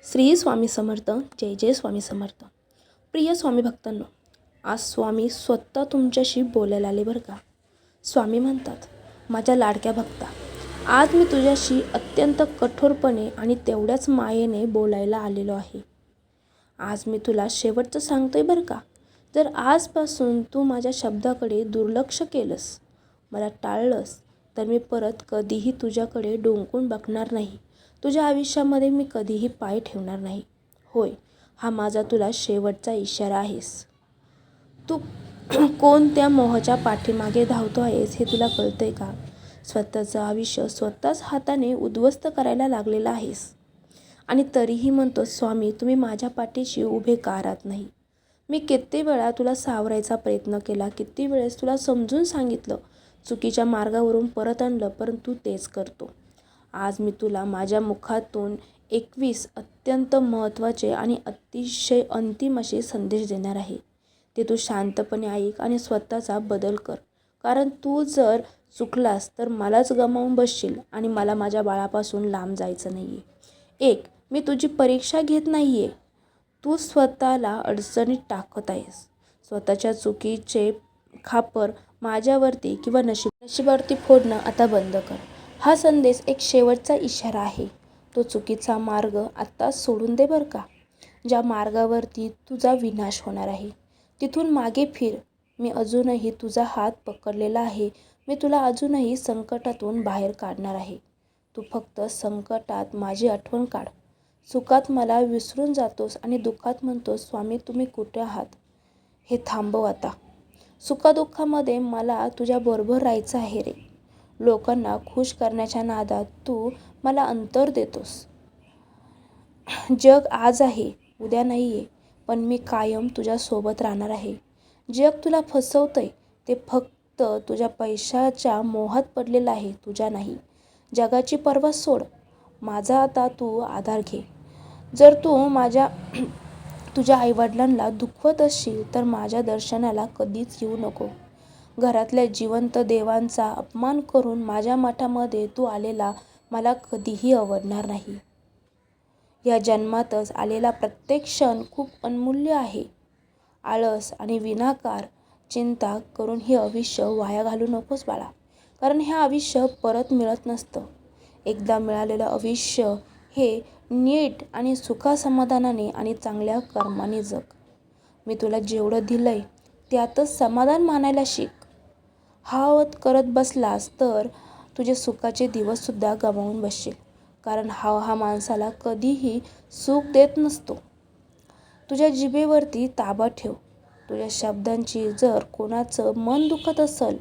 श्री स्वामी समर्थ. जय जय स्वामी समर्थ. प्रिय स्वामी भक्तांनो, आज स्वामी स्वतः तुमच्याशी बोलायला आले बरं का. स्वामी म्हणतात, माझ्या लाडक्या भक्ता, आज मी तुझ्याशी अत्यंत कठोरपणे आणि तेवढ्याच मायेने बोलायला आलेलो आहे. आज मी तुला शेवटचं सांगतोय बरं का. जर आजपासून तू माझ्या शब्दाकडे दुर्लक्ष केलंस, मला टाळलंस, तर मी परत कधीही तुझ्याकडे डोंकून बघणार नाही. तुझ्या आयुष्यामध्ये मी कधीही पाय ठेवणार नाही. होय, हा माझा तुला शेवटचा इशारा आहेस. तू कोणत्या मोहाच्या पाठीमागे धावतो आहेस हे तुला कळतंय का? स्वतःचं आयुष्य स्वतःच हाताने उद्ध्वस्त करायला लागलेला आहेस आणि तरीही म्हणतो, स्वामी तुम्ही माझ्या पाठीशी उभे का राहत नाही. मी किती वेळा तुला सावरायचा प्रयत्न केला, किती वेळेस तुला समजून सांगितलं, चुकीच्या मार्गावरून परत आणलं, परंतु तेच करतो. आज मी तुला माझ्या मुखातून 21 अत्यंत महत्त्वाचे आणि अतिशय अंतिम असे संदेश देणार आहे. ते तू शांतपणे ऐक आणि स्वतःचा बदल कर. कारण तू जर चुकलास तर मलाच गमावून बसशील आणि मला माझ्या बाळापासून लांब जायचं नाही आहे. मी तुझी परीक्षा घेत नाही आहे. तू स्वतःला अडचणीत टाकत आहेस. स्वतःच्या चुकीचे खापर माझ्यावरती किंवा नशिबावरती फोडणं आता बंद कर. हा संदेश एक शेवटचा इशारा आहे. तो चुकीचा मार्ग आत्ताच सोडून दे बरं का. ज्या मार्गावरती तुझा विनाश होणार आहे तिथून मागे फिर. मी अजूनही तुझा हात पकडलेला आहे. मी तुला अजूनही संकटातून बाहेर काढणार आहे. तू फक्त संकटात माझी आठवण काढ. सुखात मला विसरून जातोस आणि दुःखात म्हणतोस, स्वामी तुम्ही कुठे आहात. हे थांबव आता. सुखदुःखामध्ये मला तुझ्याबरोबर राहायचं आहे रे. लोकांना खुश करण्याच्या नादात तू मला अंतर देतोस. जग आज आहे, उद्या नाही आहे, पण मी कायम तुझ्यासोबत राहणार आहे. जग तुला फसवतंय ते फक्त तुझ्या पैशाच्या मोहात पडलेलं आहे, तुझ्या नाही. जगाची पर्वा सोड. माझा आता तू आधार घे. जर तू तुझ्या आईवडिलांना दुखवत असशील तर माझ्या दर्शनाला कधीच येऊ नको. घरातल्या जिवंत देवांचा अपमान करून माझ्या मठामध्ये तू आलेला मला कधीही आवडणार नाही. या जन्मातच आलेला प्रत्येक क्षण खूप अमूल्य आहे. आळस आणि विनाकार चिंता करून हे आयुष्य वाया घालू नकोस बाळा. कारण हे आयुष्य परत मिळत नसतं. एकदा मिळालेलं आयुष्य हे नीट आणि सुखासमाधानाने आणि चांगल्या कर्माने जग. मी तुला जेवढं दिलंय त्यातच समाधान मानायला शिक. हावत करत बसलास तर तुझे सुखाचे दिवससुद्धा गमावून बसशील. कारण हा माणसाला कधीही सुख देत नसतो. तुझ्या जिभेवरती ताबा ठेव. तुझ्या शब्दांची जर कोणाचं मन दुखत असेल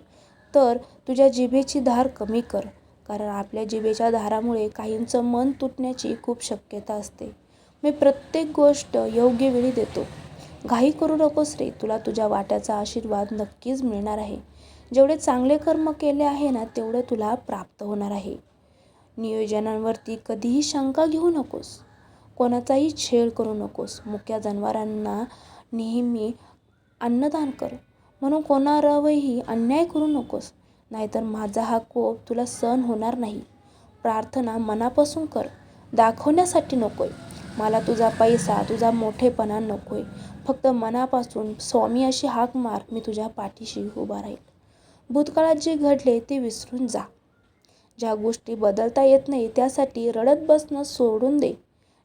तर तुझ्या जिभेची धार कमी कर. कारण आपल्या जिभेच्या धारामुळे काहींचं मन तुटण्याची खूप शक्यता असते. मी प्रत्येक गोष्ट योग्य वेळी देतो. घाई करू नकोस रे. तुला तुझ्या वाट्याचा आशीर्वाद नक्कीच मिळणार आहे. जेवढे चांगले कर्म केले आहे ना तेवढे तुला प्राप्त होणार आहे. नियोजनांवरती कधीही शंका घेऊ नकोस. कोणाचाही छेड करू नकोस. मुक्या जनावरांना नेहमी अन्नदान कर. म्हणून कोणावरही अन्याय करू नकोस. नाहीतर माझा हा कोप तुला सहन होणार नाही. प्रार्थना मनापासून कर. दाखवण्यासाठी नकोय. मला तुझा पैसा, तुझा मोठेपणा नकोय. फक्त मनापासून स्वामी अशी हाक मार. मी तुझ्या पाठीशी उभा राहील. भूतकाळात जे घडले ते विसरून जा. ज्या गोष्टी बदलता येत नाही त्यासाठी रडत बसणं सोडून दे.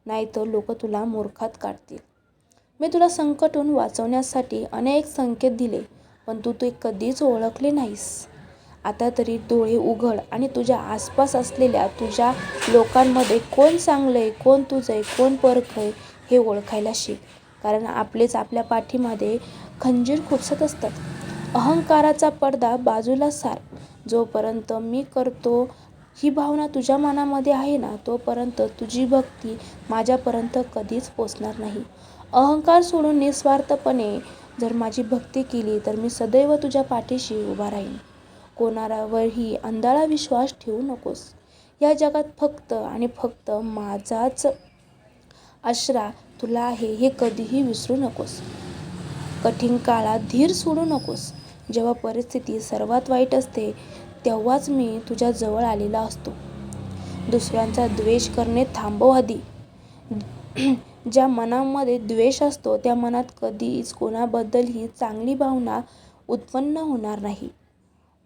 नाहीतर लोक तुला मूर्खात काढतील. मी तुला संकटातून वाचवण्यासाठी अनेक संकेत दिले, पण तू ते कधीच ओळखले नाहीस. आता तरी डोळे उघड आणि तुझ्या आसपास असलेल्या तुझ्या लोकांमध्ये कोण चांगलं आहे, कोण तुझं आहे, कोण परखं आहे हे ओळखायला शिक. कारण आपलेच आपल्या पाठीमध्ये खंजीर खुपसत असतात. अहंकाराचा पडदा बाजूला सार. जोपर्यंत मी करतो ही भावना तुझ्या मनामध्ये आहे ना, तोपर्यंत तुझी भक्ती माझ्यापर्यंत कधीच पोचणार नाही. अहंकार सोडून निस्वार्थपणे जर माझी भक्ती केली तर मी सदैव तुझ्या पाठीशी उभा राहीन. कोणावरही अंधाळा विश्वास ठेवू नकोस. या जगात फक्त आणि फक्त माझाच आसरा तुला आहे हे कधीही विसरू नकोस. कठीण काळात धीर सोडू नकोस. जेव्हा परिस्थिती सर्वात वाईट असते तेव्हाच मी तुझ्या जवळ आलेला असतो. दुसऱ्यांचा द्वेष करणे थांबव आधी. ज्या मनामध्ये द्वेष असतो त्या मनात कधीच कोणाबद्दलही चांगली भावना उत्पन्न होणार नाही.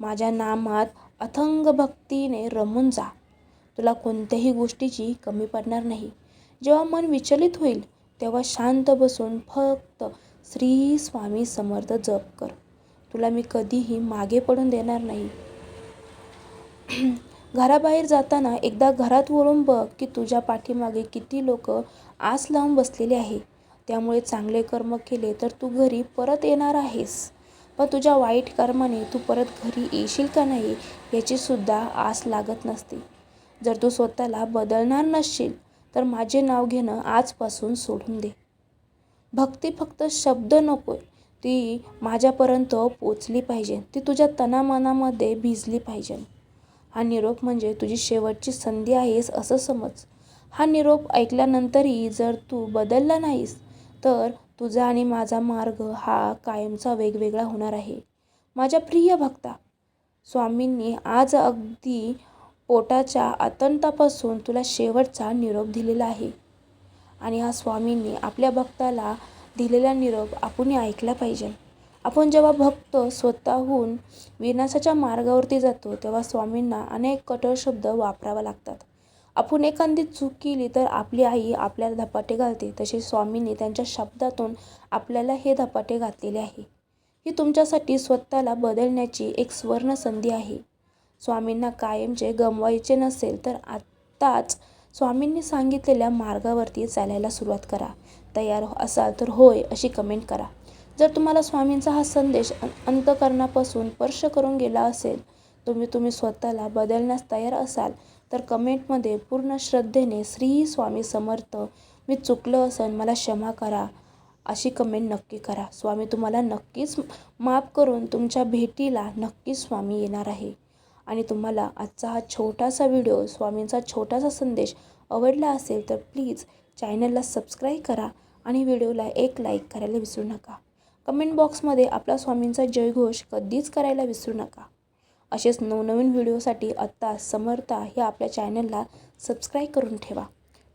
माझ्या नामात अथंग भक्तीने रमून जा. तुला कोणत्याही गोष्टीची कमी पडणार नाही. जेव्हा मन विचलित होईल तेव्हा शांत बसून फक्त श्री स्वामी समर्थ जप कर. तुला मी कधीही मागे पडून देणार नाही. घराबाहेर जाताना एकदा घरात वळून बघ की तुझ्या पाठीमागे किती लोक आस लावून बसलेले आहे. त्यामुळे चांगले कर्म केले तर तू घरी परत येणार आहेस, पण तुझ्या वाईट कर्माने तू परत घरी येशील का नाही याची सुद्धा आस लागत नसते. जर तू स्वतःला बदलणार नसशील तर माझे नाव घेणं आजपासून सोडून दे. भक्ती फक्त शब्द नकोय, ती माझ्यापर्यंत पोचली पाहिजे, ती तुझ्या तनामनामध्ये भिजली पाहिजे. हा निरोप म्हणजे तुझी शेवटची संधी आहेस असं समज. हा निरोप ऐकल्यानंतरही जर तू बदलला नाहीस तर तुझा आणि माझा मार्ग हा कायमचा वेगवेगळा होणार आहे. माझ्या प्रिय भक्ता, स्वामींनी आज अगदी पोटाच्या आतंतापासून तुला शेवटचा निरोप दिलेला आहे. आणि हा स्वामींनी आपल्या भक्ताला दिलेला निरोप आपण ऐकला पाहिजे. आपण जेव्हा भक्त स्वतःहून विनाशाच्या मार्गावरती जातो तेव्हा स्वामींना अनेक कठोर शब्द वापरावे लागतात. आपण एखादी चूक केली तर आपली आई आपल्याला धपाटे घालते, तसे स्वामींनी त्यांच्या शब्दातून आपल्याला हे धपाटे घातलेले आहे. ही तुमच्यासाठी स्वतःला बदलण्याची एक स्वर्ण संधी आहे. स्वामींना कायमचे गमवायचे नसेल तर आत्ताच स्वामींनी सांगितलेल्या मार्गावरती चालायला सुरुवात करा. तयार असाल तर होय अशी कमेंट करा. जर तुम्हाला स्वामींचा हा संदेश अंतःकरणापासून स्पर्श करून गेला असेल, तुम्ही स्वतःला बदलण्यास तयार असाल तर कमेंटमध्ये पूर्ण श्रद्धेने श्री स्वामी समर्थ, मी चुकलं असेल मला क्षमा करा अशी कमेंट नक्की करा. स्वामी तुम्हाला नक्कीच माफ करून तुमच्या भेटीला नक्कीच स्वामी येणार आहे. आणि तुम्हाला आजचा हा छोटासा व्हिडिओ, स्वामींचा छोटासा संदेश आवडला असेल तर प्लीज चॅनलला सबस्क्राईब करा आणि व्हिडिओला एक लाईक करायला विसरू नका. कमेंट बॉक्समध्ये आपला स्वामींचा जयघोष कधीच करायला विसरू नका. असेच नवनवीन व्हिडिओसाठी आत्ता समर्था हे आपल्या चॅनलला सबस्क्राईब करून ठेवा.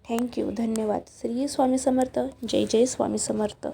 थँक्यू, धन्यवाद. श्री स्वामी समर्थ. जय जय स्वामी समर्थ.